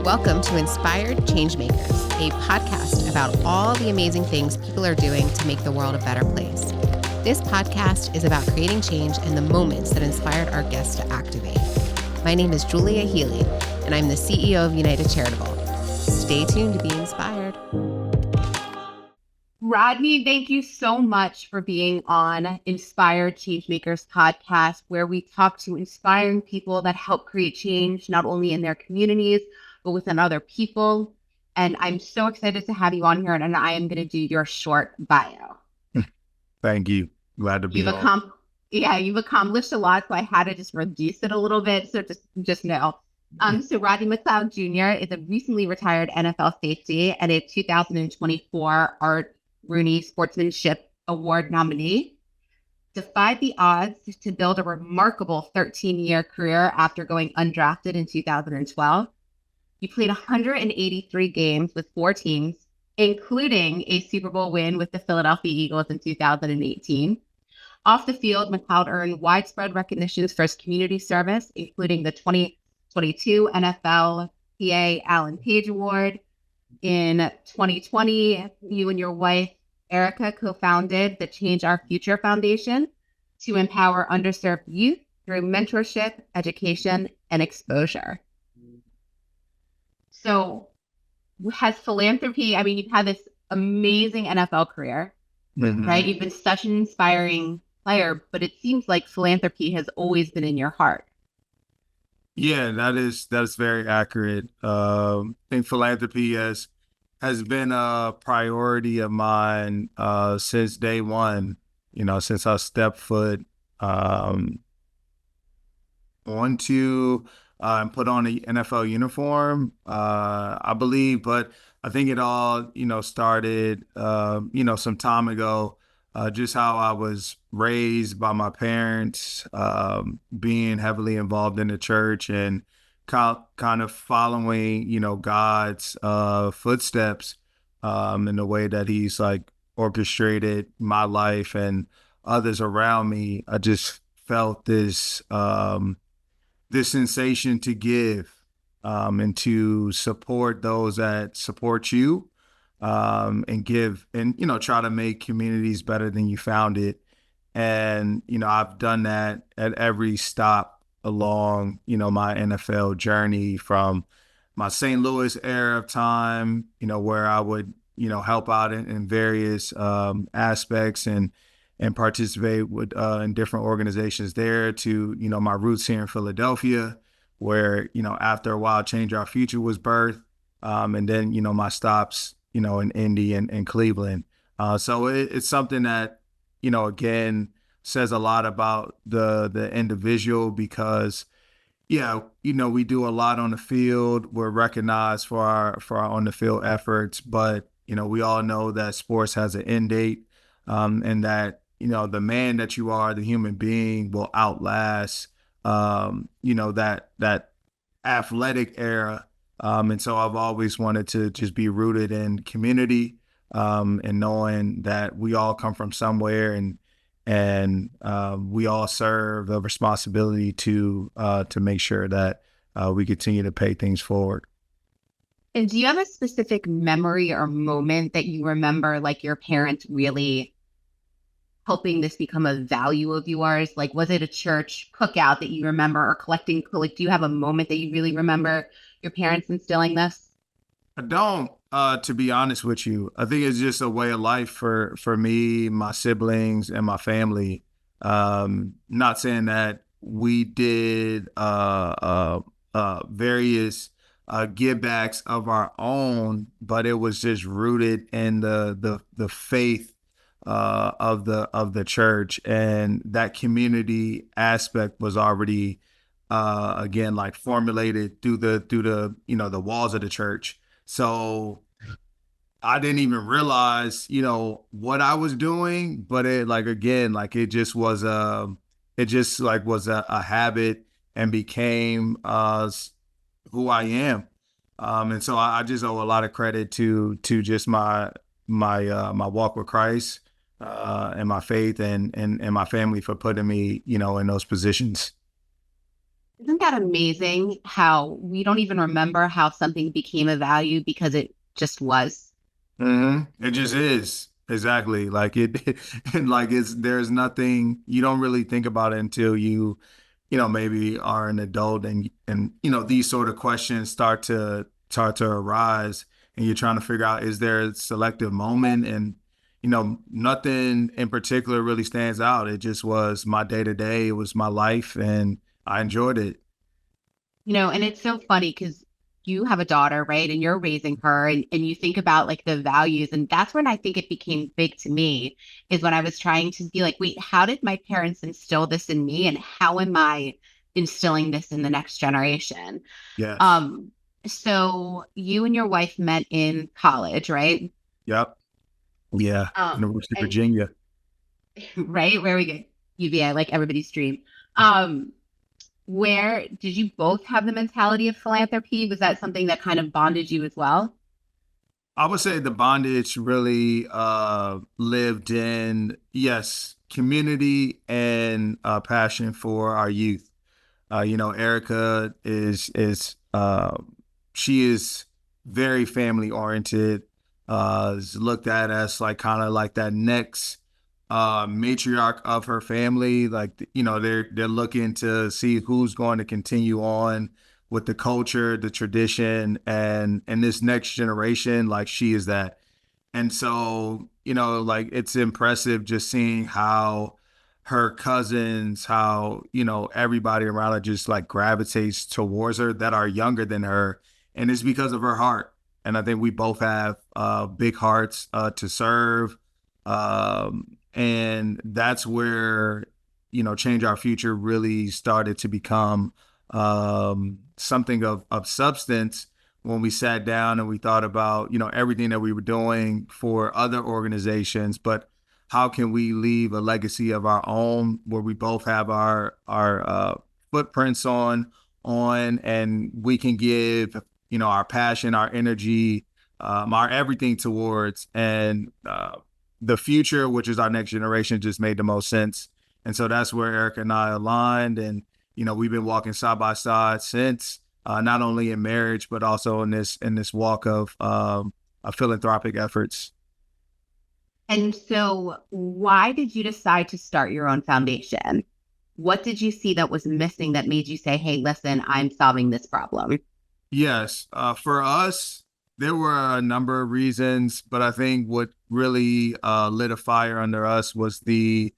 Welcome to Inspired Changemakers, a podcast about all the amazing things people are doing to make the world a better place. This podcast is about creating change and the moments that inspired our guests to activate. My name is Julia Healy, and I'm the CEO of United Charitable. Stay tuned to be inspired. Rodney, thank you so much for being on Inspired Changemakers podcast, where we talk to inspiring people that help create change, not only in their communities, but within other people. And I'm so excited to have you on here, and I am going to do your short bio. Thank you. Glad to be on. You've accomplished a lot, so I had to just reduce it a little bit. So just know. So Rodney McLeod Jr. is a recently retired NFL safety and a 2024 Art Rooney Sportsmanship Award nominee. Defied the odds to build a remarkable 13-year career after going undrafted in 2012. You played 183 games with 4 teams, including a Super Bowl win with the Philadelphia Eagles in 2018. Off the field, McLeod earned widespread recognitions for his community service, including the 2022 NFLPA Alan Page Award. In 2020, you and your wife, Erica, co-founded the Change Our Future Foundation to empower underserved youth through mentorship, education, and exposure. So has philanthropy, you've had this amazing NFL career, right? You've been such an inspiring player, but it seems like philanthropy has always been in your heart. Yeah, that is very accurate. I think philanthropy has been a priority of mine since day one. Since I stepped foot onto and put on the NFL uniform, I believe. But I think it all, started, some time ago. Just how I was raised by my parents, being heavily involved in the church and kind of following, God's footsteps in the way that he's orchestrated my life and others around me. I just felt this sensation to give and to support those that support you. And give and, try to make communities better than you found it. And, I've done that at every stop along, my NFL journey, from my St. Louis era of time, where I would, help out in various aspects and participate with in different organizations there, to, my roots here in Philadelphia, where, after a while, Change Our Future was birthed. And then, my stops, in Indy and Cleveland. So it's something that, again, says a lot about the individual, because, we do a lot on the field. We're recognized for our on the field efforts, but, we all know that sports has an end date, and that, the man that you are, the human being, will outlast, that athletic era. And so I've always wanted to just be rooted in community, and knowing that we all come from somewhere, and we all serve a responsibility to make sure that we continue to pay things forward. And do you have a specific memory or moment that you remember, your parents really helping this become a value of yours? Was it a church cookout that you remember, or collecting? Do you have a moment that you really remember your parents instilling this? I don't, to be honest with you. I think it's just a way of life for me, my siblings, and my family. Not saying that we did various give backs of our own, but it was just rooted in the faith of the church, and that community aspect was already again formulated through the the walls of the church. So I didn't even realize what I was doing, but it it just was a habit, and became who I am. And so I just owe a lot of credit to just my walk with Christ, and my faith, and my family, for putting me in those positions. Isn't that amazing how we don't even remember how something became a value because it just was? It just is. Exactly. Like it, and like there's nothing, you don't really think about it until maybe are an adult and, these sort of questions start to arise and you're trying to figure out, is there a selective moment? And, nothing in particular really stands out. It just was my day to day. It was my life and I enjoyed it. And it's so funny because you have a daughter, right? And you're raising her and you think about like the values. And that's when I think it became big to me is when I was trying to be like, wait, how did my parents instill this in me? And how am I instilling this in the next generation? Yes. Um, so you and your wife met in college, right? Yep. Yeah. University of And Virginia. right where we go, UVA, like everybody's dream. Um, where did you both have the mentality of philanthropy? Was that something that kind of bonded you as well? I would say the bondage really lived in, yes, community and passion for our youth. Erica is she is very family oriented. Is looked at as like kind of like that next matriarch of her family. Like they're looking to see who's going to continue on with the culture, the tradition, and this next generation. Like she is that. And so, like it's impressive just seeing how her cousins, how, everybody around her just like gravitates towards her that are younger than her. And it's because of her heart. And I think we both have big hearts to serve. And that's where, Change Our Future really started to become something of substance when we sat down and we thought about, everything that we were doing for other organizations, but how can we leave a legacy of our own where we both have our footprints and we can give, our passion, our energy, our everything towards and the future, which is our next generation, just made the most sense. And so that's where Erica and I aligned. And, we've been walking side by side since, not only in marriage, but also in this walk of philanthropic efforts. And so, why did you decide to start your own foundation? What did you see that was missing that made you say, hey, listen, I'm solving this problem? Yes, for us, there were a number of reasons, but I think what really lit a fire under us was the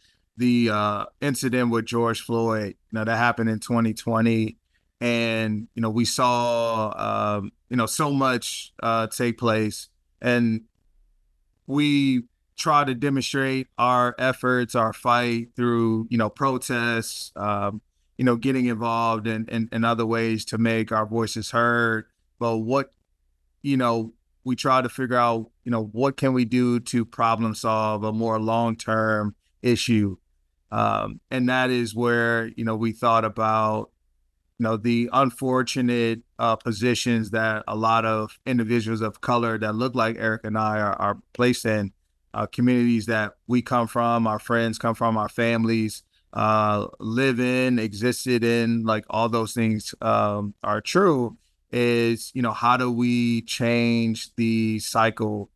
incident with George Floyd. That happened in 2020, and we saw so much take place, and we try to demonstrate our efforts, our fight through, protests, getting involved in other ways to make our voices heard. But you know, we try to figure out, what can we do to problem solve a more long-term issue. And that is where, we thought about, the unfortunate positions that a lot of individuals of color that look like Eric and I are placed in, communities that we come from, our friends come from, our families live in, existed in, like all those things are true. Is, how do we change the cycle?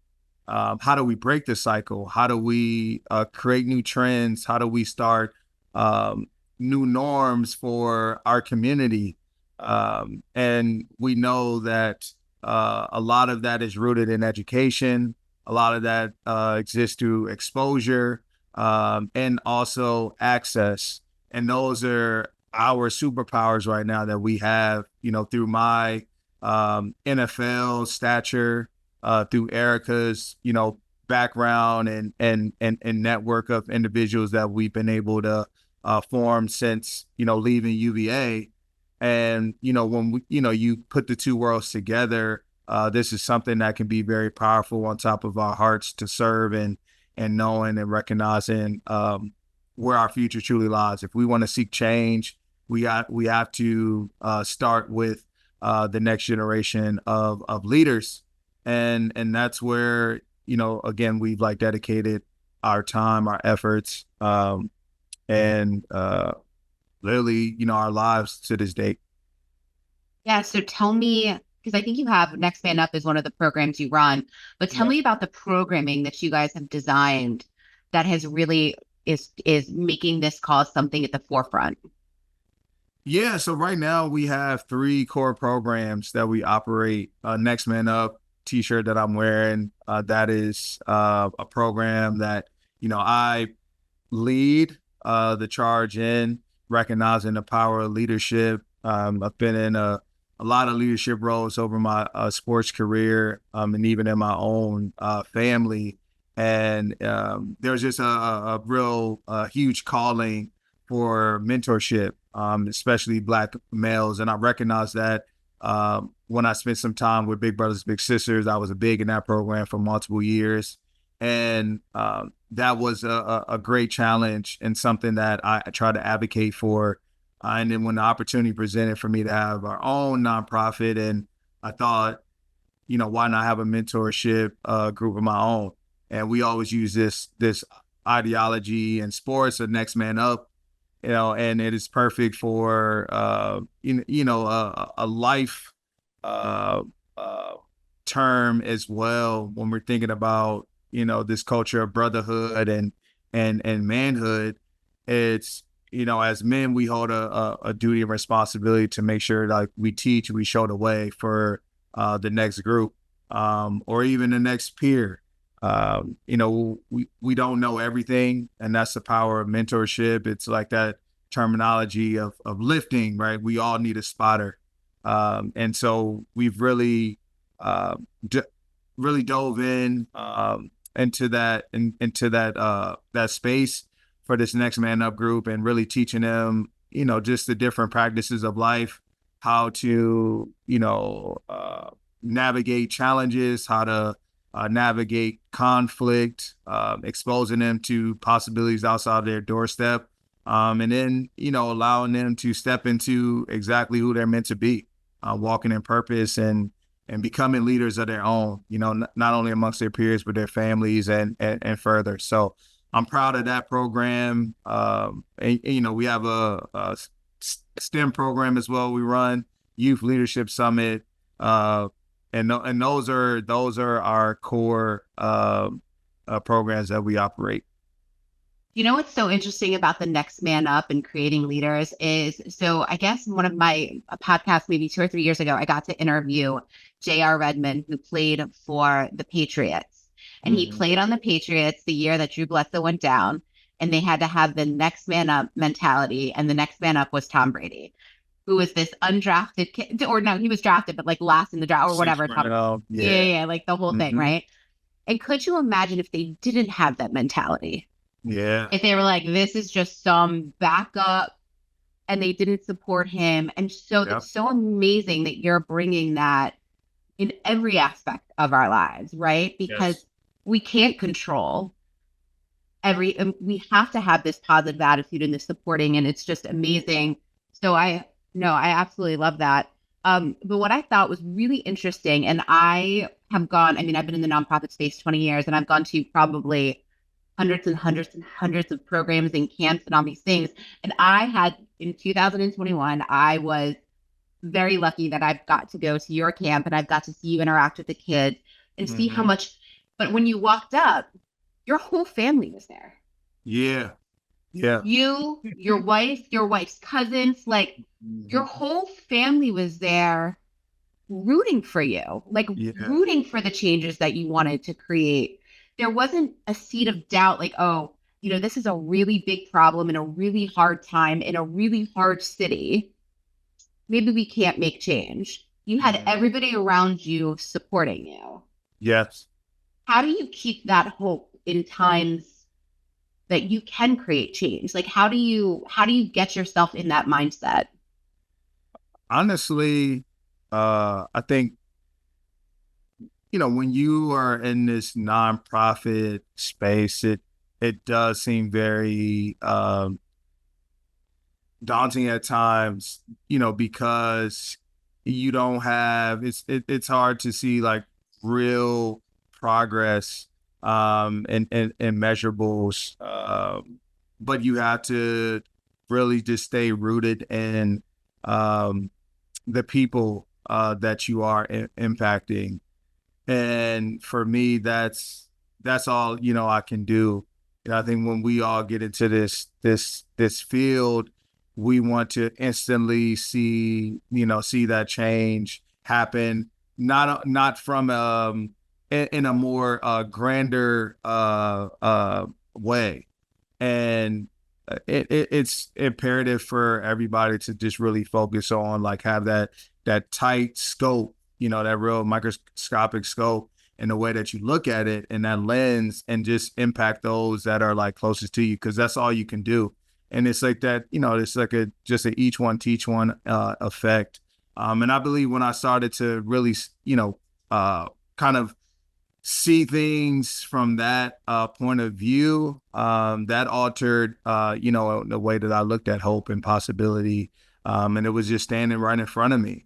How do we break the cycle? How do we create new trends? How do we start um, new norms for our community? And we know that a lot of that is rooted in education. A lot of that exists through exposure and also access. And those are our superpowers right now that we have, through my NFL stature, through Erica's, background and network of individuals that we've been able to form since, leaving UVA. And, when you put the two worlds together, this is something that can be very powerful on top of our hearts to serve and knowing and recognizing where our future truly lies. If we want to seek change, we have to start with the next generation of leaders, and that's where again we've like dedicated our time, our efforts, and literally, our lives to this day. Yeah, so tell me, because I think you have Next Man Up is one of the programs you run, but tell Yeah. me about the programming that you guys have designed that has really is making this cause something at the forefront. Yeah, so right now we have three core programs that we operate. Next Man Up t-shirt that I'm wearing, that is a program that, I lead the charge in, recognizing the power of leadership. I've been in a lot of leadership roles over my sports career, and even in my own family. And there's just a real huge calling for mentorship, especially Black males. And I recognize that when I spent some time with Big Brothers Big Sisters. I was big in that program for multiple years. And that was a great challenge and something that I try to advocate for. And then when the opportunity presented for me to have our own nonprofit, and I thought, why not have a mentorship group of my own? And we always use this ideology in sports, the next man up, and it is perfect for a life uh, uh, term as well when we're thinking about this culture of brotherhood and manhood. It's as men we hold a duty and responsibility to make sure like we teach, we show the way for the next group, or even the next peer. We don't know everything, and that's the power of mentorship. It's like that terminology of lifting, right? We all need a spotter. And so we've really uh, d- really dove in into that space for this next man up group, and really teaching them, just the different practices of life, how to, navigate challenges, how to navigate conflict, exposing them to possibilities outside their doorstep, and then, allowing them to step into exactly who they're meant to be, walking in purpose and becoming leaders of their own, not only amongst their peers, but their families and further. So I'm proud of that program. And we have a STEM program as well. We run Youth Leadership Summit. And those are our core programs that we operate. You know what's so interesting about the next man up and creating leaders is, so I guess one of my podcasts maybe 2 or 3 years ago, I got to interview J.R. Redmond, who played for the Patriots. And he Mm-hmm. played on the Patriots the year that Drew Bledsoe went down. And they had to have the next man up mentality. And the next man up was Tom Brady, who was this undrafted kid, or no, he was drafted, but like last in the draft or Six whatever. Tom, round, yeah, yeah. yeah, like the whole thing, Mm-hmm. right? And could you imagine if they didn't have that mentality? Yeah. If they were like, this is just some backup and they didn't support him. And so Yep. it's so amazing that you're bringing that in every aspect of our lives, right? Because Yes. we can't control we have to have this positive attitude and this supporting, and it's just amazing. So I absolutely love that. But what I thought was really interesting, and I mean, I've been in the nonprofit space 20 years, and I've gone to probably hundreds and hundreds and hundreds of programs and camps and all these things. And I had in 2021, I was very lucky that I've got to go to your camp and I've got to see you interact with the kids and see how Mm-hmm. much. But when you walked up, your whole family was there. Yeah. Yeah. You, your wife's cousins, like your Mm-hmm. whole family was there rooting for you, like Yeah. rooting for the changes that you wanted to create. There wasn't a seed of doubt, like, oh, this is a really big problem in a really hard time in a really hard city. Maybe we can't make change. You had Mm-hmm. everybody around you supporting you. Yes. How do you keep that hope in times that you can create change? Like how do you get yourself in that mindset? Honestly, I think, when you are in this nonprofit space, it does seem very daunting at times, because you don't have it's hard to see like real progress, and measurables, but you have to really just stay rooted in the people that you are impacting. And for me, that's all, I can do. I think when we all get into this field, we want to instantly see that change happen, not from in a more grander way. And it's imperative for everybody to just really focus on, like, have that tight scope, that real microscopic scope in the way that you look at it and that lens, and just impact those that are like closest to you, because that's all you can do. And it's like that, it's like just a each one teach one effect. And I believe when I started to really, kind of see things from that point of view, that altered, the way that I looked at hope and possibility. And it was just standing right in front of me,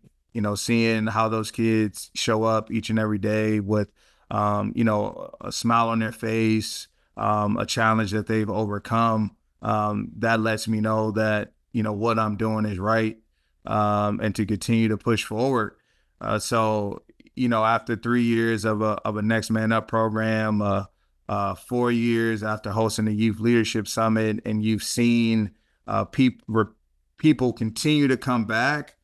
seeing how those kids show up each and every day with, a smile on their face, a challenge that they've overcome. That lets me know that, what I'm doing is right, and to continue to push forward. So, after 3 years of a Next Man Up program, 4 years after hosting the Youth Leadership Summit, and you've seen people continue to come back,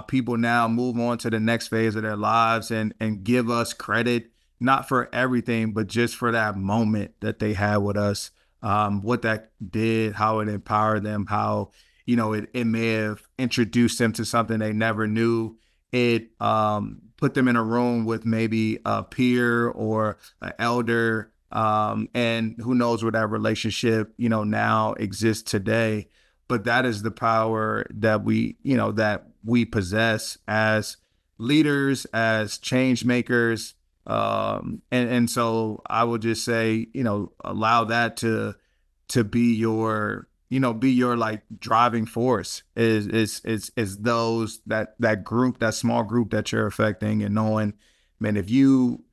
people now move on to the next phase of their lives, and give us credit, not for everything, but just for that moment that they had with us, what that did, how it empowered them, how, it may have introduced them to something they never knew. It put them in a room with maybe a peer or an elder, and who knows where that relationship, now exists today. But that is the power that we possess as leaders, as change makers. And so I would just say, allow that to be your, like driving force, is those, that group, that small group that you're affecting, and knowing, man, if you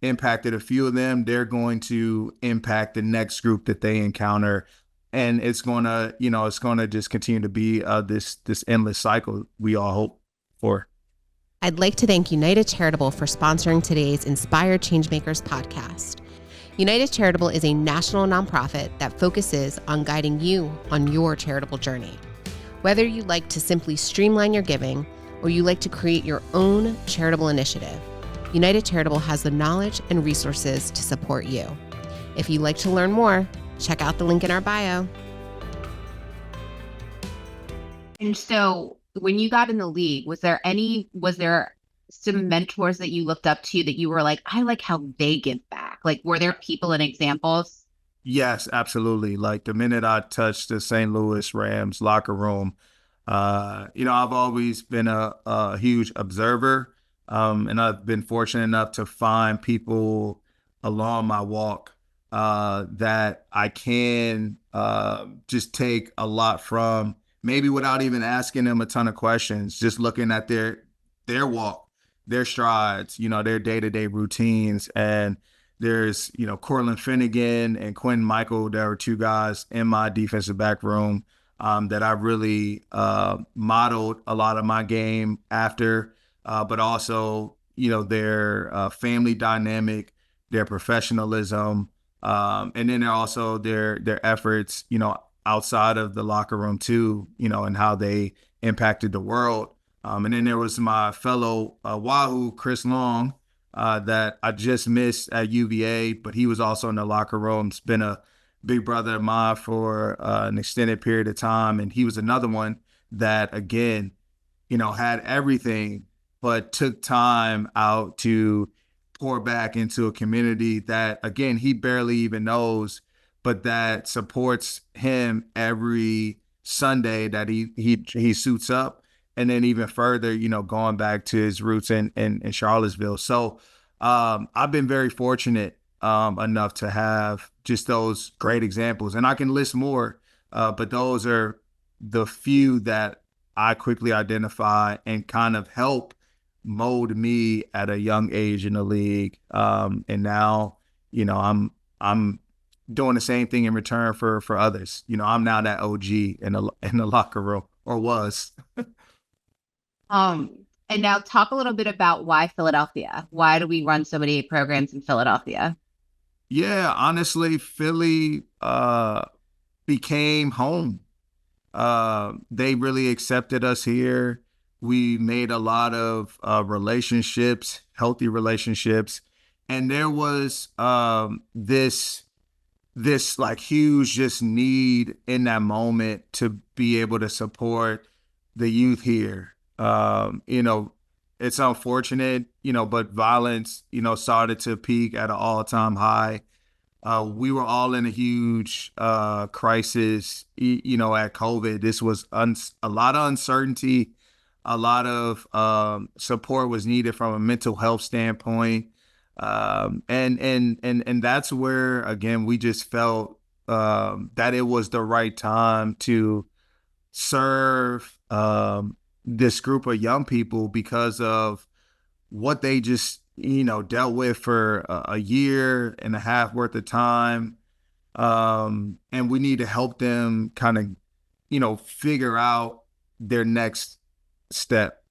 impacted a few of them, they're going to impact the next group that they encounter. And it's gonna just continue to be this endless cycle we all hope for. I'd like to thank United Charitable for sponsoring today's Inspired Changemakers podcast. United Charitable is a national nonprofit that focuses on guiding you on your charitable journey. Whether you like to simply streamline your giving, or you like to create your own charitable initiative, United Charitable has the knowledge and resources to support you. If you'd like to learn more, check out the link in our bio. And so when you got in the league, was there some mentors that you looked up to that you were like, I like how they give back? Like, were there people and examples? Yes, absolutely. Like the minute I touched the St. Louis Rams locker room, I've always been a huge observer, and I've been fortunate enough to find people along my walk that I can just take a lot from, maybe without even asking them a ton of questions, just looking at their walk, their strides, their day-to-day routines. And there's, Cortland Finnegan and Quinn Michael. There were two guys in my defensive back room that I really modeled a lot of my game after, but also, their family dynamic, their professionalism, and then also their efforts, outside of the locker room too, and how they impacted the world. And then there was my fellow Wahoo, Chris Long, that I just missed at UVA, but he was also in the locker room. It's been a big brother of mine for an extended period of time. And he was another one that, again, had everything, but took time out to pour back into a community that, again, he barely even knows, but that supports him every Sunday that he suits up. And then even further, going back to his roots in Charlottesville. So I've been very fortunate enough to have just those great examples. And I can list more, but those are the few that I quickly identify and kind of help mold me at a young age in the league. And now, I'm doing the same thing in return for others. I'm now that OG in the locker room, or was. And now talk a little bit about why Philadelphia. Why do we run so many programs in Philadelphia? Yeah, honestly, Philly became home. They really accepted us here. We made a lot of relationships, healthy relationships, and there was this like huge just need in that moment to be able to support the youth here. It's unfortunate, but violence, started to peak at an all-time high. We were all in a huge crisis, at COVID. This was a lot of uncertainty, a lot of support was needed from a mental health standpoint. And that's where, again, we just felt that it was the right time to serve this group of young people because of what they just, dealt with for a year and a half worth of time. And we need to help them kind of, figure out their next step.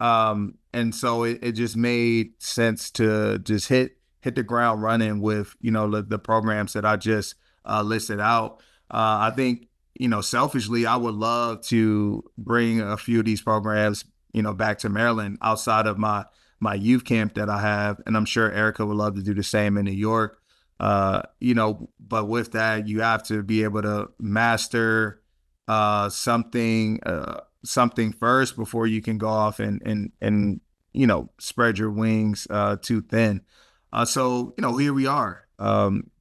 And so it just made sense to just hit the ground running with, the programs that I just listed out. I think, selfishly, I would love to bring a few of these programs, back to Maryland outside of my youth camp that I have. And I'm sure Erica would love to do the same in New York. But with that, you have to be able to master something first before you can go off and spread your wings too thin. So here we are.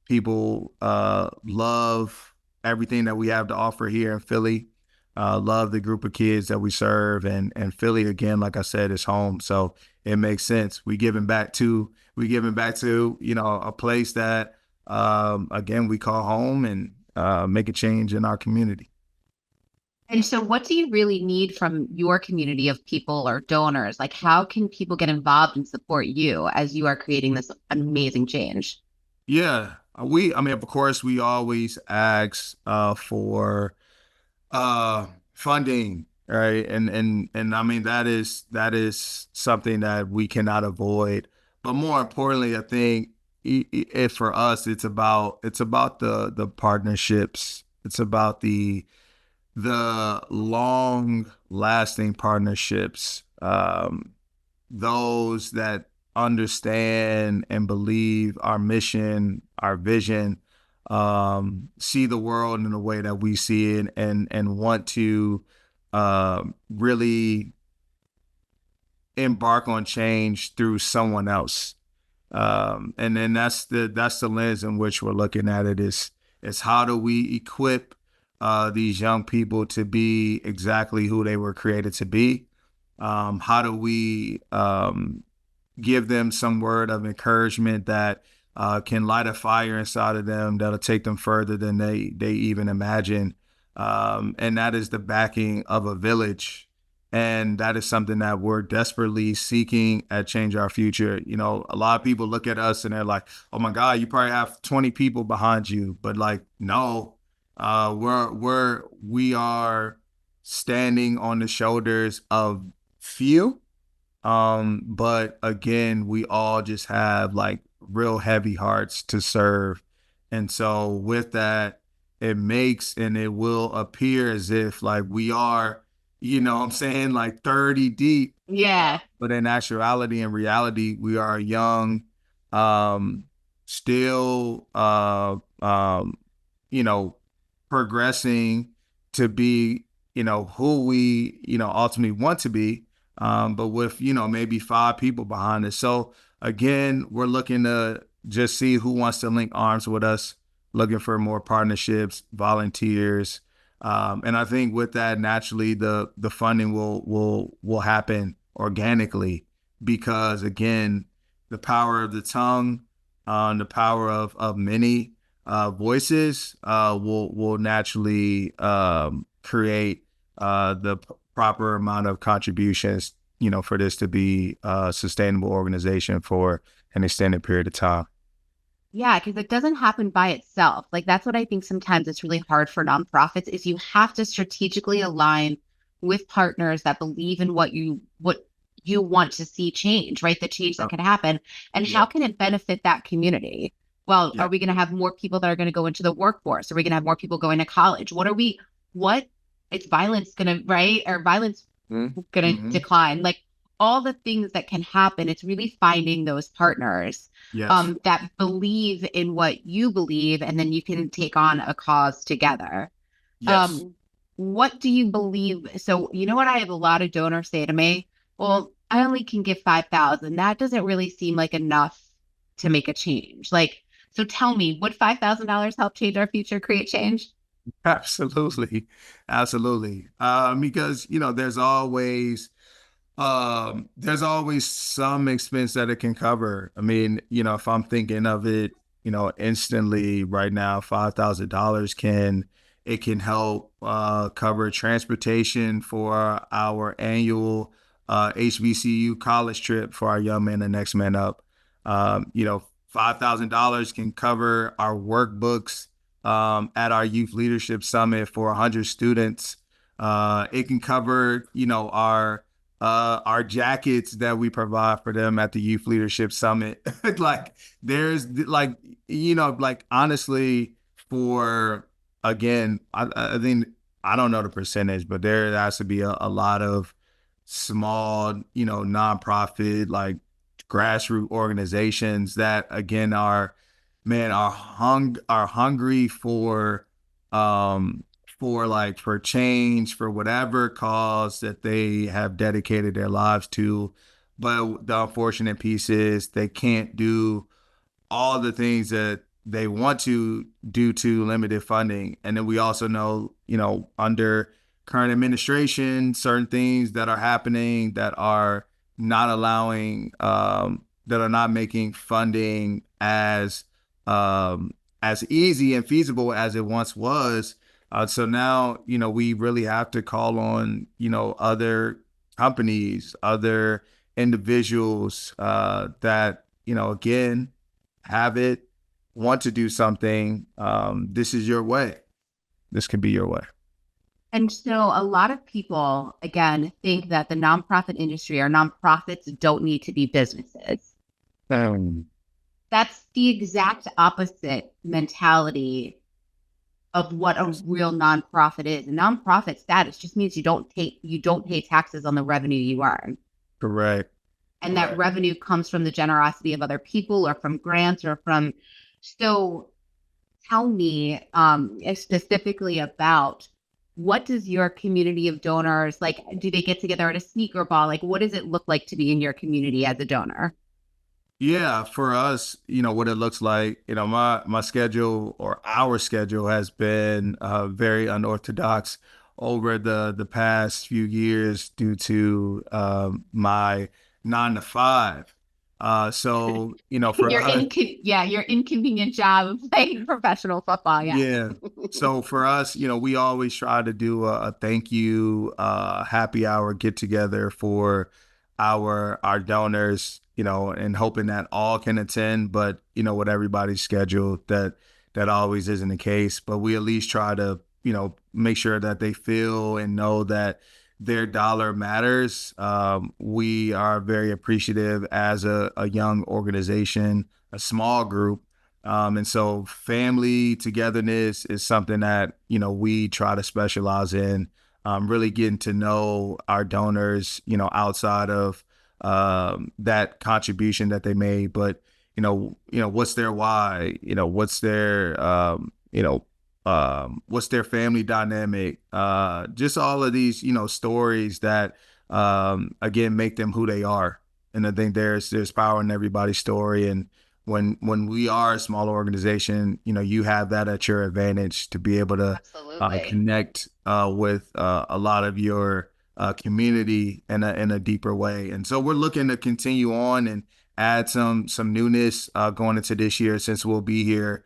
People love everything that we have to offer here in Philly. Love the group of kids that we serve, and Philly, again, like I said, is home. So it makes sense. We giving back to a place that again we call home, and make a change in our community. And so what do you really need from your community of people or donors? Like, how can people get involved and support you as you are creating this amazing change? Yeah, of course, we always ask for funding, right? And I mean, that is something that we cannot avoid. But more importantly, I think for us, it's about the partnerships. It's about the long lasting partnerships, those that understand and believe our mission, our vision, see the world in the way that we see it, and want to really embark on change through someone else. And then that's the lens in which we're looking at it, is how do we equip these young people to be exactly who they were created to be? How do we give them some word of encouragement that can light a fire inside of them that'll take them further than they even imagine? And that is the backing of a village. And that is something that we're desperately seeking at Change Our Future. A lot of people look at us and they're like, oh my God, you probably have 20 people behind you. But like, no, we are standing on the shoulders of few. But again, we all just have like real heavy hearts to serve. And so with that, it makes and it will appear as if like we are, what I'm saying, like 30 deep. Yeah. But in actuality and reality, we are young, still, progressing to be, who we, ultimately want to be. But with, maybe 5 people behind us. So again, we're looking to just see who wants to link arms with us, looking for more partnerships, volunteers. And I think with that, naturally, the funding will happen organically, because again, the power of the tongue, the power of many voices will naturally create the proper amount of contributions, for this to be a sustainable organization for an extended period of time. Yeah, because it doesn't happen by itself. Like that's what I think sometimes it's really hard for nonprofits is you have to strategically align with partners that believe in what you want to see change, right? The change that Oh, can happen. And yeah, how can it benefit that community? Well, yeah, are we going to have more people that are going to go into the workforce? Are we going to have more people going to college? What is violence going to, right? Or violence going to mm-hmm. decline? Like all the things that can happen. It's really finding those partners Yes, that believe in what you believe, and then you can take on a cause together. yes. Um, what do you believe? So, you know what? I have a lot of donors say to me, well, I only can give 5,000. That doesn't really seem like enough to make a change. Like, so tell me, would $5,000 help change our future, create change? Absolutely. Absolutely. Because, there's always some expense that it can cover. I mean, if I'm thinking of it, instantly right now, $5,000 can help cover transportation for our annual HBCU college trip for our young men and next men up. $5,000 can cover our workbooks at our youth leadership summit for 100 students. It can cover, our jackets that we provide for them at the Youth Leadership Summit. Like there's like honestly, for again, I think I don't know the percentage, but there has to be a lot of small, nonprofit like grassroots organizations that again are man are hungry um for change, for whatever cause that they have dedicated their lives to. But the unfortunate piece is they can't do all the things that they want to due to limited funding. And then we also know, under current administration, certain things that are happening that are not allowing, that are not making funding as easy and feasible as it once was. So now, we really have to call on, other companies, other individuals that, again, have it, want to do something. This is your way. This can be your way. And so a lot of people, again, think that the nonprofit industry or nonprofits don't need to be businesses. Um, That's the exact opposite mentality of what a real nonprofit is. A nonprofit status just means you don't pay taxes on the revenue you earn. Correct. And that revenue comes from the generosity of other people or from grants or from so tell me specifically about what does your community of donors like? Do they get together at a sneaker ball? Like, what does it look like to be in your community as a donor? Yeah, for us, what it looks like, my schedule or our schedule has been very unorthodox over the past few years due to my 9 to 5. So, for us, Your inconvenient job of playing professional football. Yeah. yeah. So for us, we always try to do a thank you happy hour get together for our donors, and hoping that all can attend, but with everybody's schedule that always isn't the case. But we at least try to, make sure that they feel and know that their dollar matters. We are very appreciative as a young organization, a small group, and so family togetherness is something that, we try to specialize in, really getting to know our donors, outside of that contribution that they made. But, what's their why? What's their family dynamic? Just all of these, stories that, again, make them who they are. And I think there's power in everybody's story. And when we are a small organization, you have that at your advantage to be able to Absolutely. connect with a lot of your community in a deeper way. And so we're looking to continue on and add some newness going into this year, since we'll be here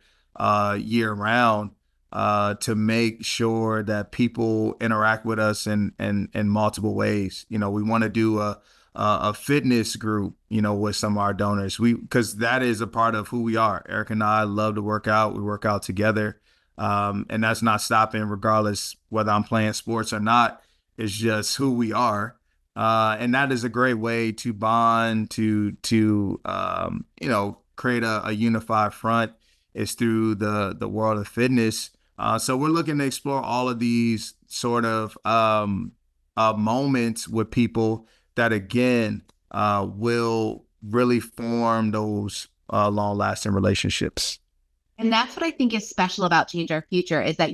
year round, to make sure that people interact with us in multiple ways. We want to do a fitness group, with some of our donors. Because that is a part of who we are. Eric and I love to work out. We work out together. And that's not stopping regardless whether I'm playing sports or not. It's just who we are. And that is a great way to bond, to create a unified front, is through the world of fitness. So we're looking to explore all of these sort of moments with people that, again, will really form those long-lasting relationships. And that's what I think is special about Change Our Future, is that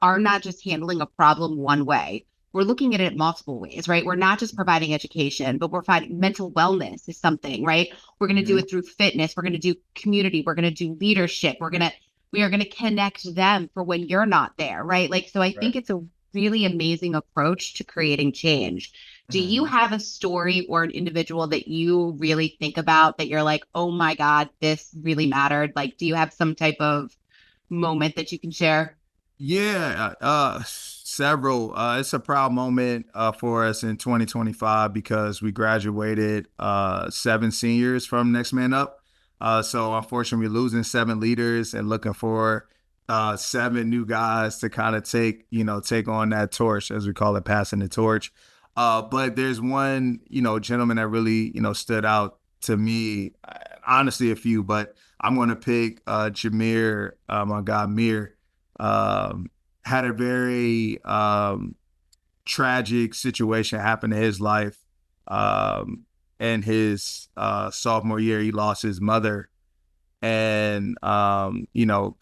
are not just handling a problem one way. We're looking at it multiple ways, right? We're not just providing education, but we're finding mental wellness is something, right? We're going to do it through fitness. We're going to do community. We're going to do leadership. We are going to connect them for when you're not there, right? So I think it's a really amazing approach to creating change. Do you have a story or an individual that you really think about that you're like, oh my God, this really mattered? Do you have some type of moment that you can share? Yeah, several. It's a proud moment for us in 2025 because we graduated 7 seniors from Next Man Up. So unfortunately, we're losing 7 leaders and looking for 7 new guys to kind of take on that torch, as we call it, passing the torch. But there's one, gentleman that really, stood out to me. Honestly, a few, but I'm going to pick Jameer, my guy, Mir. Had a very tragic situation happen in his life. In his sophomore year, he lost his mother, and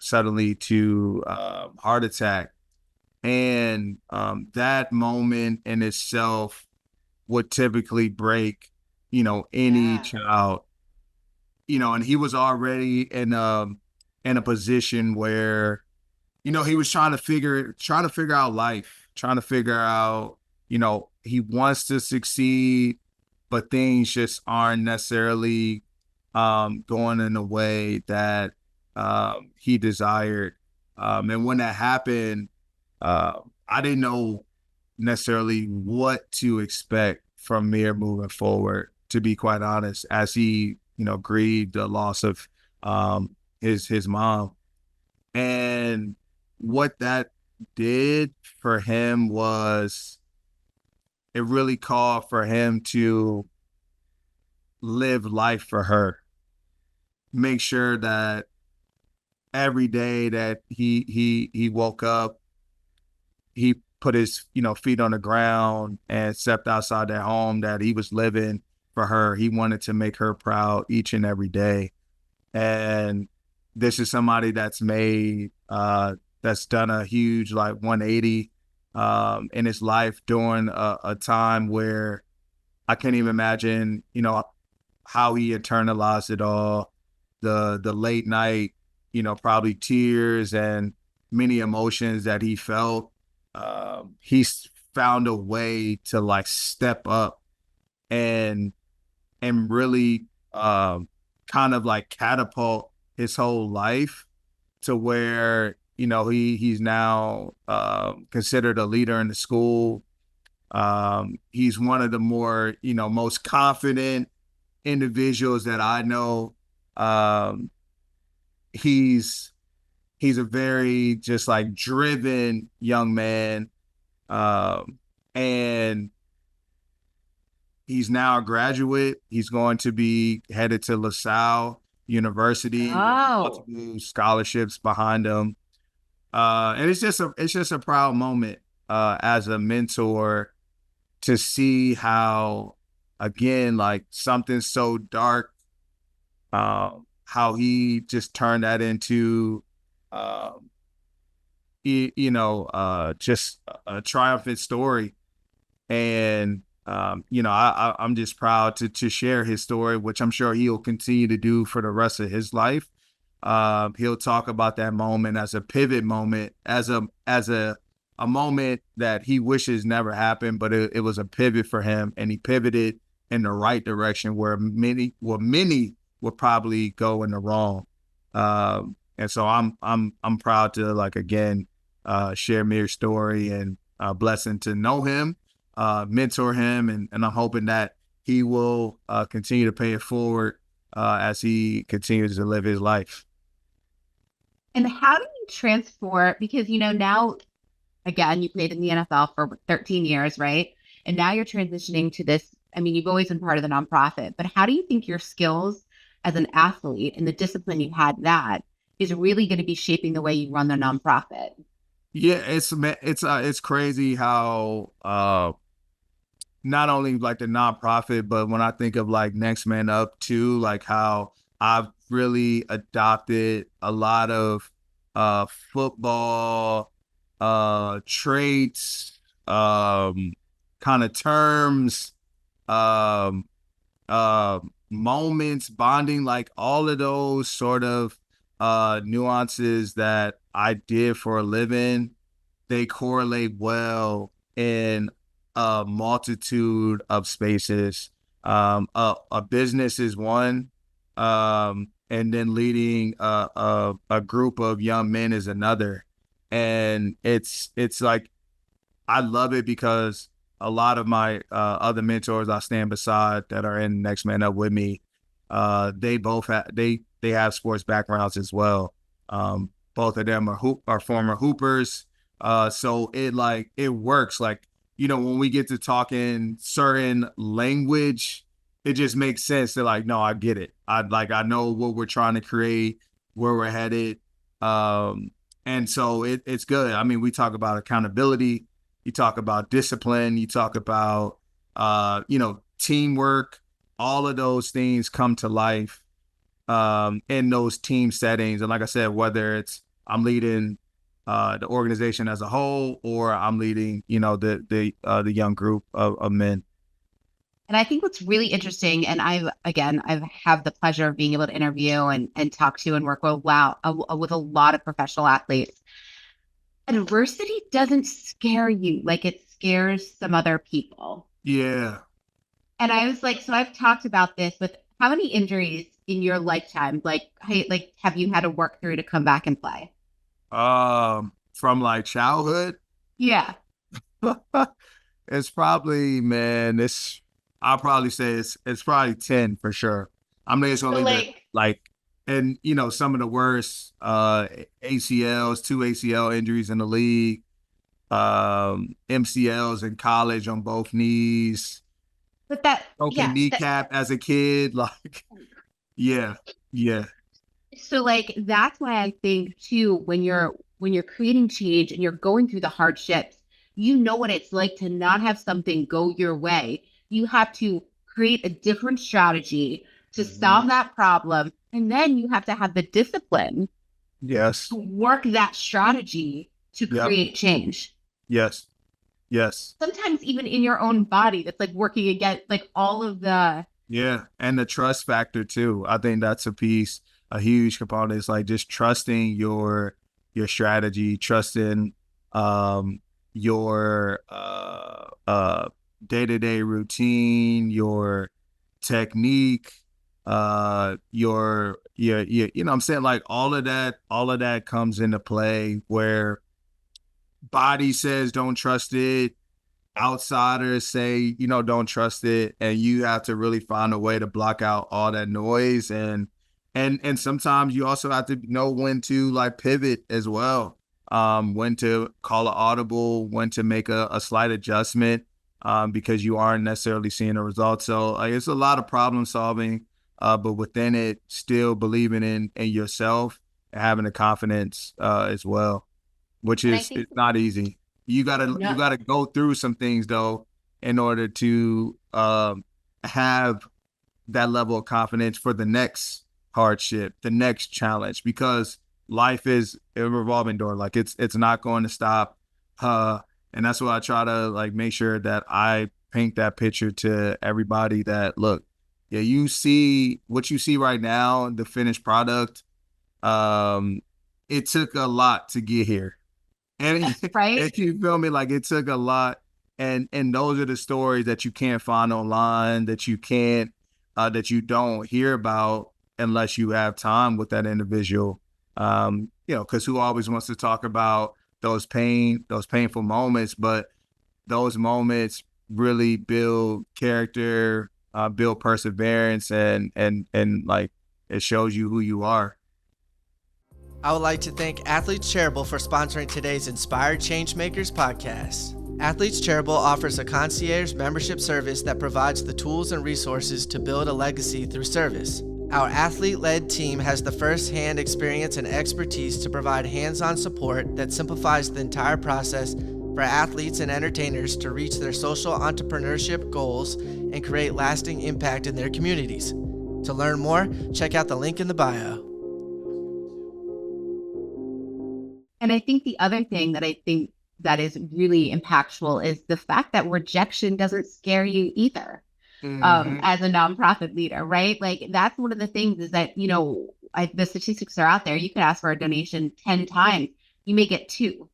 suddenly to heart attack. And that moment in itself would typically break, any child. And he was already in a position where, he was trying to figure out life, trying to figure out, he wants to succeed, but things just aren't necessarily going in the way that he desired. And when that happened, I didn't know necessarily what to expect from Mir moving forward, to be quite honest, as he, grieved the loss of his mom. And what that did for him was it really called for him to live life for her, make sure that every day that he woke up, he put his feet on the ground and stepped outside that home that he was living for her. He wanted to make her proud each and every day. And this is somebody that's done a huge 180 in his life during a time where I can't even imagine, how he internalized it all, the late night, probably tears and many emotions that he felt. He's found a way to step up and really kind of catapult his whole life to where, he's now considered a leader in the school. He's one of the more, most confident individuals that I know. He's a very just driven young man. And he's now a graduate. He's going to be headed to LaSalle University. Multiple scholarships behind him. And it's just a proud moment as a mentor to see how, again, something so dark, how he just turned that into, just a triumphant story. And, I'm just proud to share his story, which I'm sure he'll continue to do for the rest of his life. He'll talk about that moment as a pivot moment, as a moment that he wishes never happened, but it was a pivot for him, and he pivoted in the right direction where many would probably go in the wrong. And so I'm proud to again share Mir's story, and blessing to know him, mentor him, and I'm hoping that he will continue to pay it forward as he continues to live his life. And how do you transform? Because, now, again, you played in the NFL for 13 years, right? And now you're transitioning to this. I mean, you've always been part of the nonprofit, but how do you think your skills as an athlete and the discipline you had that is really going to be shaping the way you run the nonprofit? Yeah, it's crazy how not only like the nonprofit, but when I think of like Next Man Up too, like how I've really adopted a lot of football traits, kind of terms, um, moments, bonding, like all of those sort of nuances that I did for a living, they correlate well in a multitude of spaces. A business is one, and then leading a group of young men is another. And it's like, I love it because a lot of my other mentors I stand beside that are in Next Man Up with me, they both they have sports backgrounds as well. Both of them are former hoopers. So it works. Like, when we get to talking certain language, it just makes sense. They're like, no, I get it. I know what we're trying to create, where we're headed. And so it's good. I mean, we talk about accountability, you talk about discipline, you talk about, teamwork. All of those things come to life in those team settings. And like I said, whether it's I'm leading the organization as a whole, or I'm leading, the young group of men. And I think what's really interesting, and I've had the pleasure of being able to interview and talk to and work with with a lot of professional athletes. Adversity doesn't scare you like it scares some other people. Yeah. And I was like, so I've talked about this with how many injuries in your lifetime, have you had to work through to come back and play? From like childhood, Yeah. it's probably, man, I'll probably say it's probably 10 for sure. I'm just gonna leave it like, and some of the worst ACLs, 2 ACL injuries in the league, MCLs in college on both knees, But broken kneecap as a kid, like, yeah. So that's why I think too, when you're creating change and you're going through the hardships, what it's like to not have something go your way. You have to create a different strategy to solve that problem. And then you have to have the discipline Yes. to work that strategy to create change. Yes. Sometimes even in your own body, that's like working against all of the. Yeah. And the trust factor too. I think that's a huge component. Is like just trusting your strategy, trusting your day-to-day routine, your technique, your I'm saying, like all of that comes into play, where body says don't trust it, outsiders say don't trust it, and you have to really find a way to block out all that noise. And sometimes you also have to know when to like pivot as well, when to call an audible, when to make a slight adjustment, because you aren't necessarily seeing a result. So it's a lot of problem solving, but within it, still believing in yourself and having the confidence as well, which is it's not easy. You gotta go through some things though in order to have that level of confidence for the next hardship, the next challenge, because life is a revolving door. Like it's not going to stop. And that's why I try to like make sure that I paint that picture to everybody that, look, yeah, you see what you see right now, the finished product. It took a lot to get here. And Right. if you feel me, like it took a lot. And those are the stories that you can't find online, that you can't, that you don't hear about unless you have time with that individual. Because who always wants to talk about those painful moments, but those moments really build character, build perseverance, and like it shows you who you are. I would like to thank Athletes Charitable for sponsoring today's Inspired Changemakers podcast. Athletes Charitable offers a concierge membership service that provides the tools and resources to build a legacy through service. Our athlete-led team has the first-hand experience and expertise to provide hands-on support that simplifies the entire process for athletes and entertainers to reach their social entrepreneurship goals and create lasting impact in their communities. To learn more, check out the link in the bio. And I think the other thing that I think that is really impactful is the fact that rejection doesn't scare you either. As a nonprofit leader, right? Like that's one of the things is that, the statistics are out there. You could ask for a donation 10 times. You may get 2.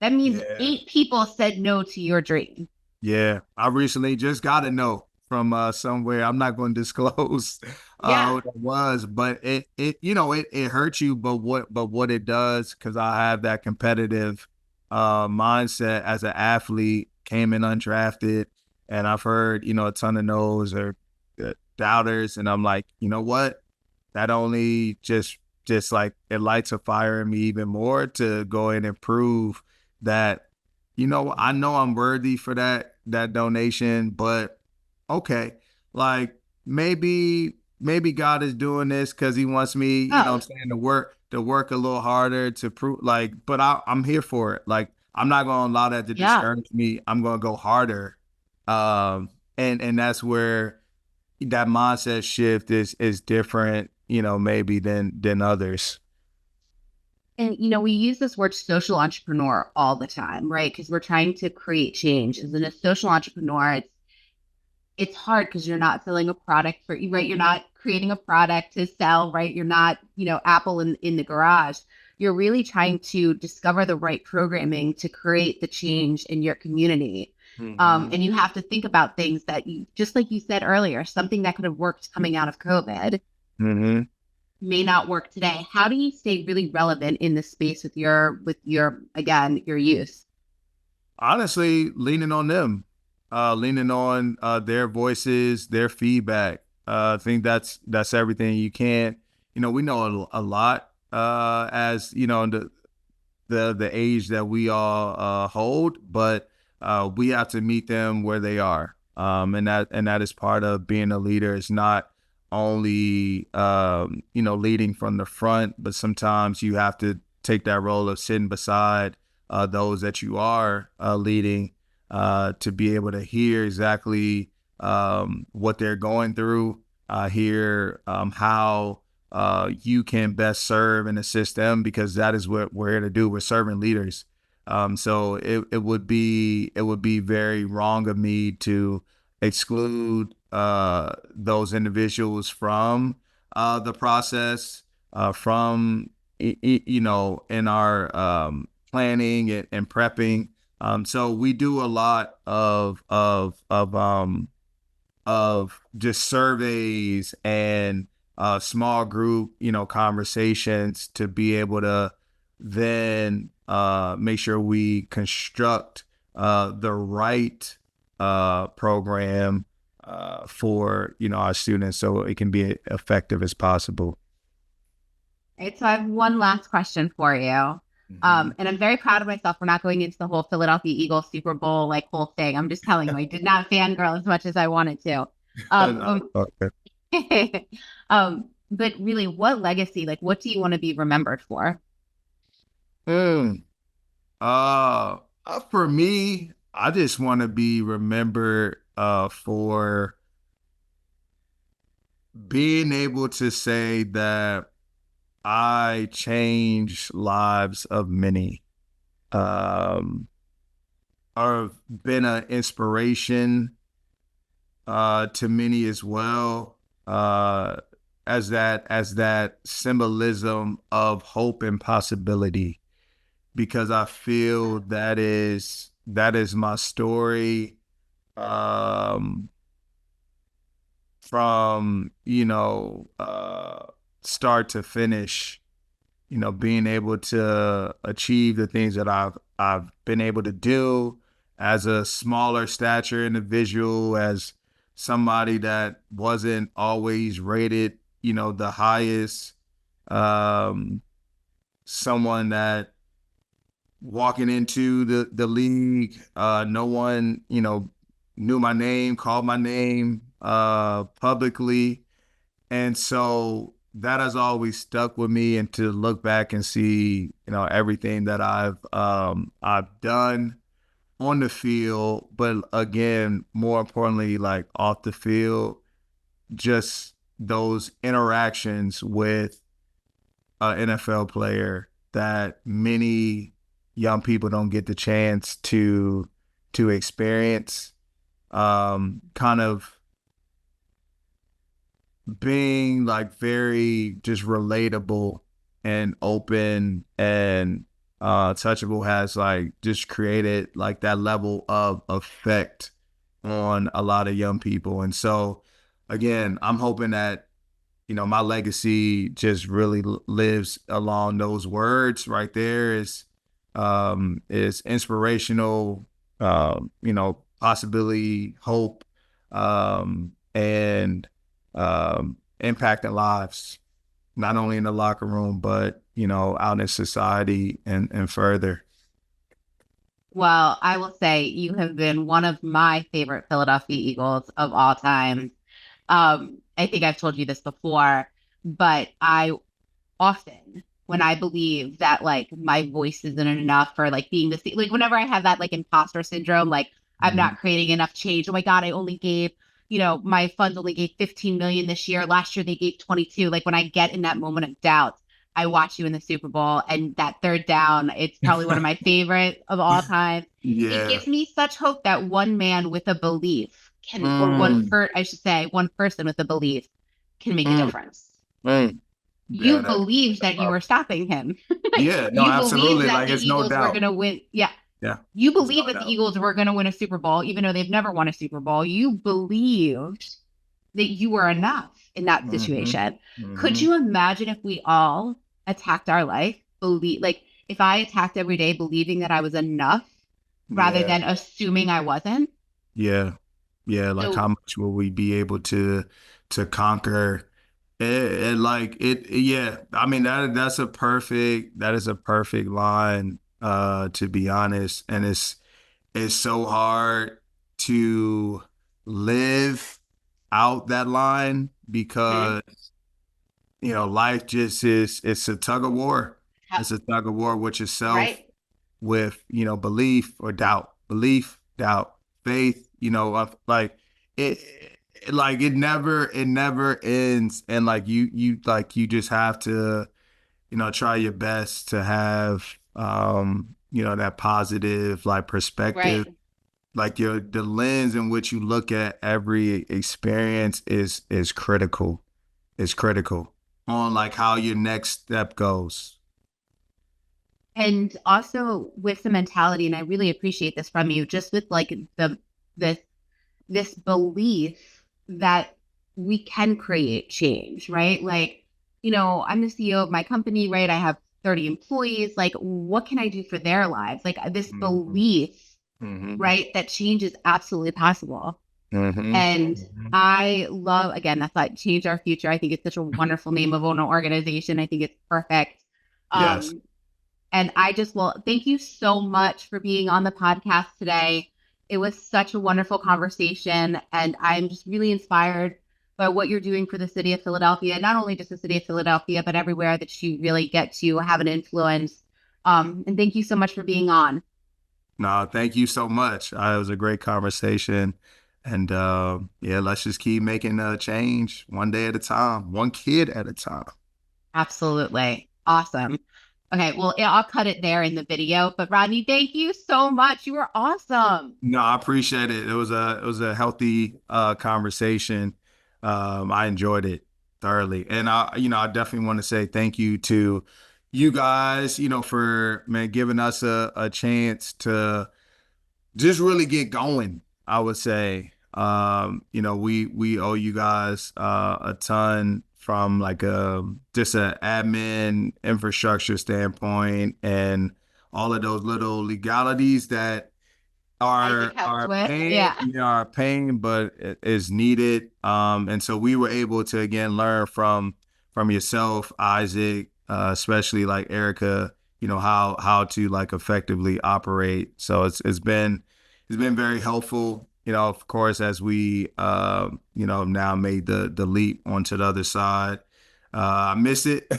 That means 8 people said no to your dream. Yeah. I recently just got a no from somewhere. I'm not going to disclose what it was, but it hurts you. But what it does, because I have that competitive mindset as an athlete, came in undrafted. And I've heard, a ton of no's or doubters. And I'm like, you know what? That only just like it lights a fire in me even more to go in and prove that, I know I'm worthy for that donation, but okay. Like maybe God is doing this because he wants me, you know what I'm saying, to work a little harder to prove but I'm here for it. Like, I'm not going to allow that to discourage me. I'm going to go harder. And that's where that mindset shift is different, maybe than others. And, we use this word social entrepreneur all the time, right? Because we're trying to create change. As a social entrepreneur, it's hard because you're not selling a product right? You're not creating a product to sell, right? You're not, Apple in the garage. You're really trying to discover the right programming to create the change in your community. And you have to think about things that just like you said earlier, something that could have worked coming out of COVID may not work today. How do you stay really relevant in this space with your youth? Honestly, leaning on them, leaning on their voices, their feedback. I think that's everything. You can't, we know a lot as, the age that we all hold, but we have to meet them where they are. And that is part of being a leader. It's not only, leading from the front, but sometimes you have to take that role of sitting beside those that you are leading to be able to hear exactly what they're going through, hear how you can best serve and assist them, because that is what we're here to do. We're servant leaders. So it would be very wrong of me to exclude those individuals from the process, from in our planning and prepping. So we do a lot of just surveys and small group conversations to be able to then make sure we construct the right program for our students so it can be effective as possible. Right, so I have one last question for you. And I'm very proud of myself for not going into the whole Philadelphia Eagles Super Bowl whole thing. I'm just telling you, I did not fangirl as much as I wanted to. Okay. But really, what legacy, what do you want to be remembered for? For me, I just want to be remembered for being able to say that I changed lives of many, or been an inspiration to many as well, as that symbolism of hope and possibility, because I feel that is my story, from start to finish, being able to achieve the things that I've been able to do as a smaller stature individual, as somebody that wasn't always rated, the highest, someone that walking into the league, no one, knew my name, called my name publicly. And so that has always stuck with me, and to look back and see, everything that I've done on the field, but again, more importantly, like off the field, just those interactions with an NFL player that many young people don't get the chance to experience. Kind of being like very just relatable and open and touchable has like just created like that level of effect on a lot of young people. And so again, I'm hoping that my legacy just really lives along those words right there. Is inspirational, possibility, hope, and impacting lives, not only in the locker room, but, out in society and further. Well, I will say you have been one of my favorite Philadelphia Eagles of all time. I think I've told you this before, but I often, when I believe that like my voice isn't enough, or like being like whenever I have that like imposter syndrome, like I'm not creating enough change. Oh my God, I only gave, my funds only gave 15 million this year. Last year they gave 22. Like when I get in that moment of doubt, I watch you in the Super Bowl, and that third down, it's probably one of my favorite of all time. Yeah. It gives me such hope that one man with a belief can, or one person with a belief can make a difference. You believed that you were stopping him. Yeah, no, You absolutely. believed that Like, the it's no Eagles were doubt. going to win. Yeah. Yeah. You believed no that doubt. the Eagles were going to win a Super Bowl, even though they've never won a Super Bowl. You believed that you were enough in that situation. Could you imagine if we all attacked our life, like if I attacked every day believing that I was enough rather than assuming I wasn't? Yeah. Yeah. Like, So- how much will we be able to conquer it? Like it, yeah. I mean, that is a perfect line, to be honest. And it's so hard to live out that line because, life just it's a tug of war. It's a tug of war with yourself, right? with, belief or doubt, faith, like it, like it never ends. And like you just have to, try your best to have, that positive like perspective. Right. Like the lens in which you look at every experience is critical. It's critical on like how your next step goes. And also with the mentality, and I really appreciate this from you, just with like this belief that we can create change, right? Like, I'm the CEO of my company, right? I have 30 employees. Like, what can I do for their lives? Like this belief, right, that change is absolutely possible. And I love, again, that's like Change Our Future. I think it's such a wonderful name of an organization. I think it's perfect. Yes. And I just thank you so much for being on the podcast today. It was such a wonderful conversation, and I'm just really inspired by what you're doing for the city of Philadelphia, not only just the city of Philadelphia, but everywhere that you really get to have an influence. And thank you so much for being on. No, thank you so much. It was a great conversation. And let's just keep making a change one day at a time, one kid at a time. Absolutely. Awesome. Okay, well, I'll cut it there in the video. But Rodney, thank you so much. You were awesome. No, I appreciate it. It was a healthy conversation. I enjoyed it thoroughly. And I definitely want to say thank you to you guys, for giving us a chance to just really get going, I would say. We owe you guys a ton from like just an admin infrastructure standpoint, and all of those little legalities that our pain, Yeah. our pain, but it is needed. And so we were able to again learn from yourself, Isaac, especially like Erica, how to like effectively operate. So it's been very helpful. Of course, as we now made the leap onto the other side. I miss it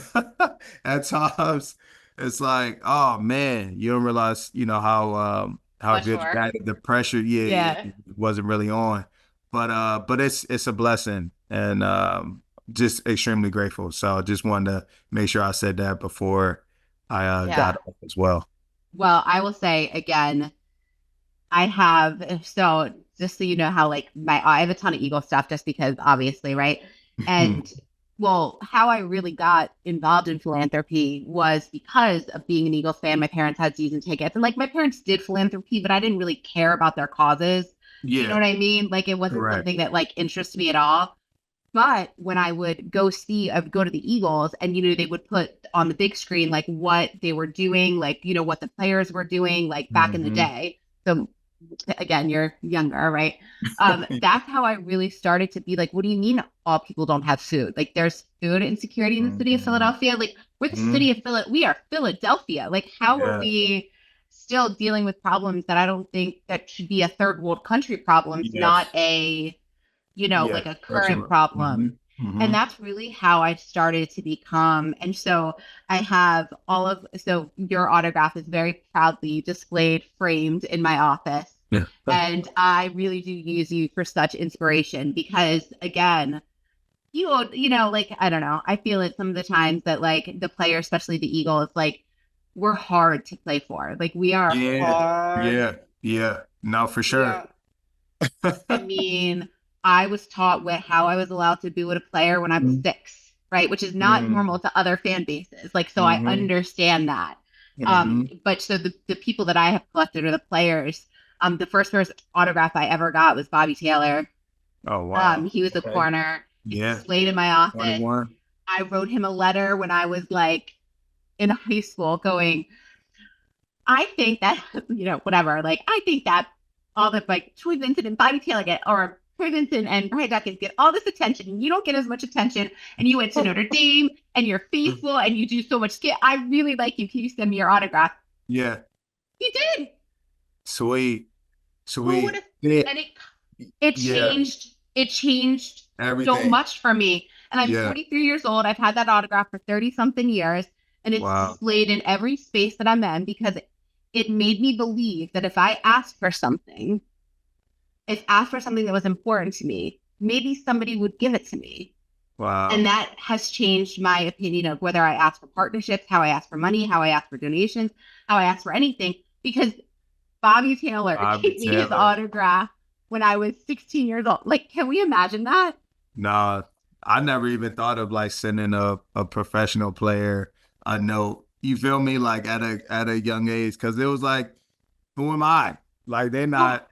at times. It's like, oh man, you don't realize, how Much good more. you had it. The pressure, Yeah. it wasn't really on. But it's a blessing, and just extremely grateful. So I just wanted to make sure I said that before I Yeah. got off as well. Well, I will say again, I have, so just so you know how like I have a ton of Eagle stuff just because obviously, right? And well, how I really got involved in philanthropy was because of being an Eagles fan. My parents had season tickets, and like my parents did philanthropy, but I didn't really care about their causes. You know Yeah, what I mean? Like it wasn't correct. something that like interested me at all. But when I would I would go to the Eagles and, they would put on the big screen, like what they were doing, like, what the players were doing, like back in the day. So again, you're younger, right? That's how I really started to be like, what do you mean all people don't have food? Like there's food insecurity in the city of Philadelphia. Like we're the city of Philadelphia. We are Philadelphia. Like how are we still dealing with problems that I don't think that should be a third world country problems, not a like a current problem. And that's really how I started to become. And so I have so your autograph is very proudly displayed, framed in my office. Yeah. And I really do use you for such inspiration because again, like, I don't know, I feel it some of the times that like the player, especially the Eagles, like we're hard to play for. Like we are hard. Yeah. No, for sure. I mean, I was taught how I was allowed to be with a player when I was 6, right? Which is not normal to other fan bases. Like, so I understand that. But so the people that I have collected are the players. The first autograph I ever got was Bobby Taylor. Oh, wow. He was a corner. Yeah. Displayed in my office. 21. I wrote him a letter when I was like in high school going, I think that, whatever. Like, I think that all the like Troy Vincent and Bobby Taylor or Troy Vincent and Brian Dawkins get all this attention and you don't get as much attention and you went to Notre Dame and you're faithful and you do so much skit. I really like you. Can you send me your autograph? Yeah. He did. Sweet. And it changed. It changed everything. So much for me. And I'm 43 years old. I've had that autograph for 30 something years and it's displayed in every space that I'm in because it made me believe that if I asked for something that was important to me, maybe somebody would give it to me. Wow. And that has changed my opinion of whether I ask for partnerships, how I ask for money, how I ask for donations, how I ask for anything. Because Bobby Taylor gave me his autograph when I was 16 years old. Like, can we imagine that? No, I never even thought of like sending a professional player a note. You feel me? Like at a young age, because it was like, who am I? Like they're not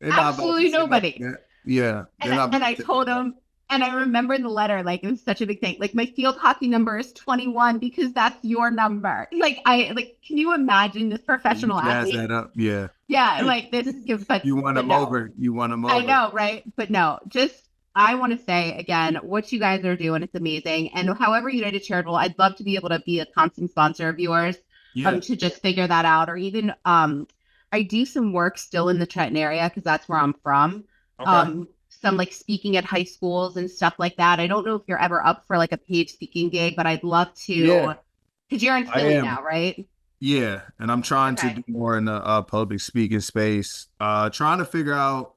absolutely nobody. Yeah. And I told him, and I remember the letter, like it was such a big thing. Like my field hockey number is 21 because that's your number. Like can you imagine this professional athlete? That up. Yeah. Yeah. Like this is, but you want them over. You want them over. I know, right? But no, I want to say again, what you guys are doing, it's amazing. And however United Charitable, I'd love to be able to be a constant sponsor of yours to just figure that out. Or even I do some work still in the Trenton area because that's where I'm from. Okay. Some like speaking at high schools and stuff like that. I don't know if you're ever up for like a paid speaking gig, but I'd love to because you're in Philly now, right? Yeah. And I'm trying to do more in the public speaking space, trying to figure out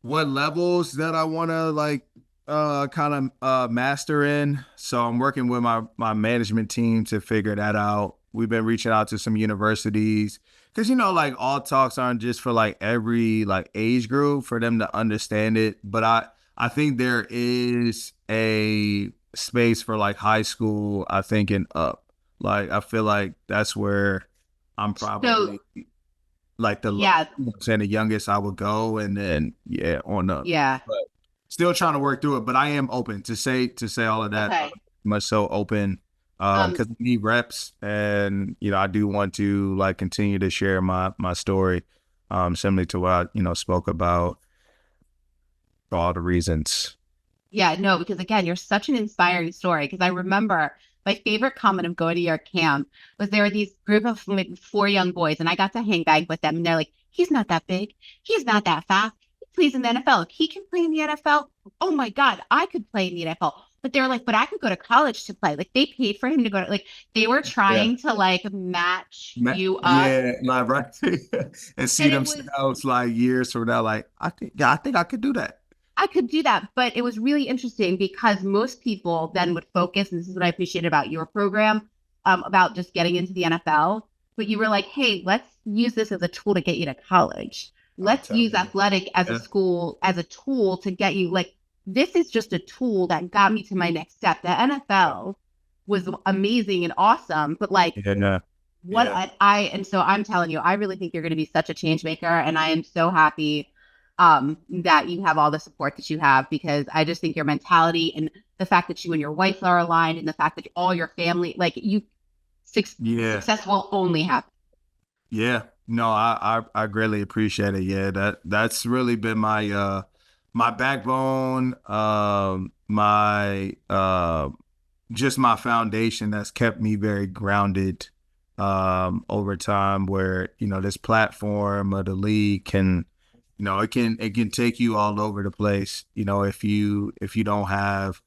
what levels that I want to like kind of master in. So I'm working with my management team to figure that out. We've been reaching out to some universities because, like all talks aren't just for like every like age group for them to understand it. But I think there is a space for like high school, I think, and up. Like, I feel like that's where I'm probably like the youngest I would go, and then on up. Yeah. But still trying to work through it, but I am open to say all of that. Okay. Much so open because we need reps, and I do want to like continue to share my story. similar to what I, spoke about for all the reasons. Yeah, no, because again, you're such an inspiring story. Because I remember my favorite comment of going to your camp was there were these group of like 4 young boys, and I got to hang back with them, and they're like, "He's not that big. He's not that fast. He plays in the NFL. He can play in the NFL. Oh my God, I could play in the NFL." But they're like, "But I could go to college to play." Like they paid for him to go to like they were trying to like match you up. Yeah, like right. And see And it was themselves like years from now, like I think I could do that. I could do that, but it was really interesting because most people then would focus, and this is what I appreciate about your program, about just getting into the NFL. But you were like, hey, let's use this as a tool to get you to college. Let's use athletic as a school, as a tool to get you like, this is just a tool that got me to my next step. The NFL was amazing and awesome, but like, and so I'm telling you, I really think you're going to be such a change maker, and I am so happy that you have all the support that you have, because I just think your mentality and the fact that you and your wife are aligned, and the fact that all your family, like success will only happen. Yeah, no, I greatly appreciate it. Yeah, that's really been my my backbone, my just my foundation that's kept me very grounded over time, where this platform of the league can it can take you all over the place if you don't have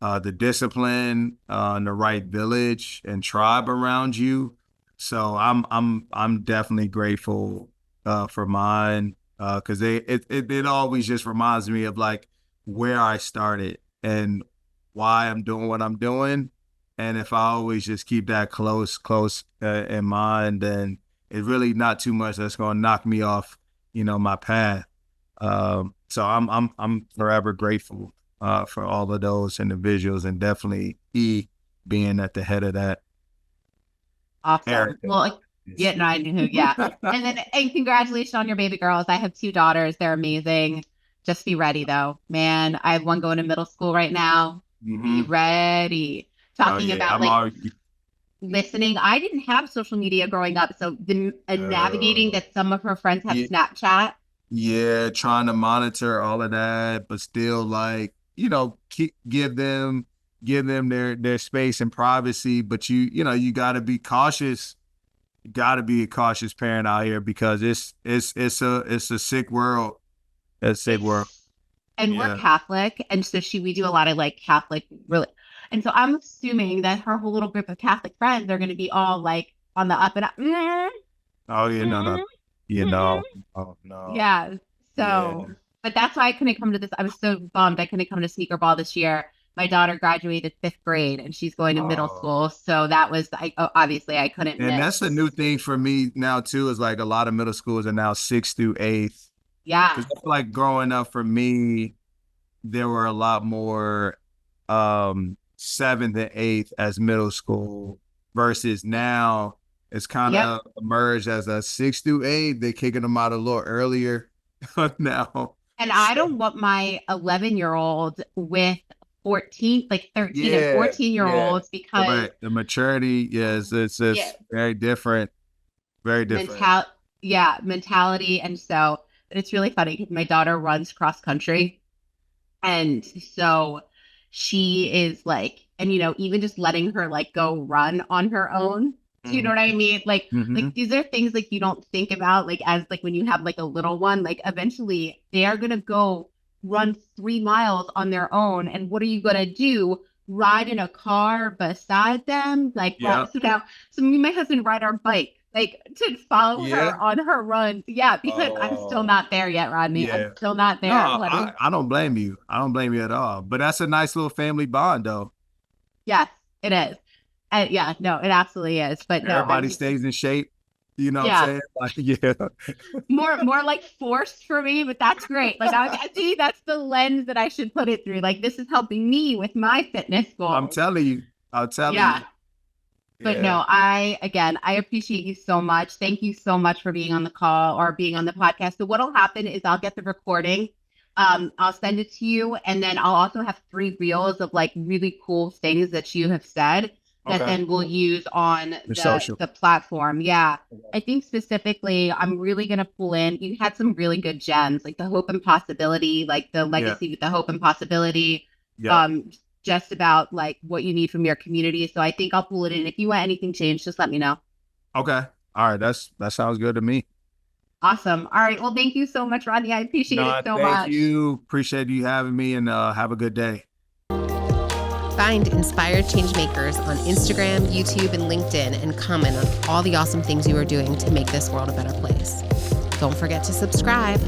the discipline and the right village and tribe around you. So I'm definitely grateful for mine, because it always just reminds me of like where I started and why I'm doing what I'm doing. And if I always just keep that close in mind, then it's really not too much that's going to knock me off my path. So I'm forever grateful for all of those individuals, and definitely being at the head of that. Awesome. Erica. Well, yeah, no, I knew. Yeah. and congratulations on your baby girls. I have 2 daughters. They're amazing. Just be ready though, man. I have one going to middle school right now. Be ready. Talking about listening. I didn't have social media growing up, so navigating that some of her friends have Snapchat. Yeah, trying to monitor all of that, but still like give them their space and privacy. But you got to be cautious. You got to be a cautious parent out here, because it's a sick world. It's a sick world. And we're Catholic, and so we do a lot of like Catholic and so I'm assuming that her whole little group of Catholic friends are going to be all like on the up and up. Oh yeah, no. Oh no. Yeah. So, but that's why I couldn't come to this. I was so bummed I couldn't come to Sneaker Ball this year. My daughter graduated 5th grade, and she's going to middle school. So that was obviously I couldn't. And that's a new thing for me now too. Is like a lot of middle schools are now 6th through 8th. Yeah. Because I feel like growing up for me, there were a lot more 7th and 8th as middle school, versus now it's kind of emerged as a 6th through 8th. They're kicking them out a little earlier now. And I don't want my 11-year-old with 13 and 14-year-olds because the maturity, it's very different. Very different. Mentality. And so it's really funny because my daughter runs cross country. And so she is like, and even just letting her like go run on her own. Do you know what I mean? Like, like these are things like you don't think about, like as like when you have like a little one, like eventually they are gonna go run 3 miles on their own. And what are you gonna do? Ride in a car beside them? Like so me and my husband ride our bike, like to follow her on her runs. Yeah, because I'm still not there yet, Rodney. I'm still not there. No, I don't blame you. I don't blame you at all. But that's a nice little family bond though. Yes, it is. And it absolutely is. But everybody stays in shape. You know what I'm saying? Like, more like forced for me, but that's great. Like I see that's the lens that I should put it through. Like this is helping me with my fitness goals. I'm telling you. But no, I appreciate you so much. Thank you so much for being on the call or being on the podcast. So what'll happen is I'll get the recording. I'll send it to you, and then I'll also have 3 reels of like really cool things that you have said. that Okay. then we'll use on social. the platform. Yeah. I think specifically, I'm really going to pull in, you had some really good gems, like the hope and possibility, like the legacy with the hope and possibility, Yeah. just about like what you need from your community. So I think I'll pull it in. If you want anything changed, just let me know. Okay. All right. That sounds good to me. Awesome. All right. Well, thank you so much, Rodney. I appreciate it so much. Thank you. Appreciate you having me, and have a good day. Find Inspired Changemakers on Instagram, YouTube, and LinkedIn, and comment on all the awesome things you are doing to make this world a better place. Don't forget to subscribe.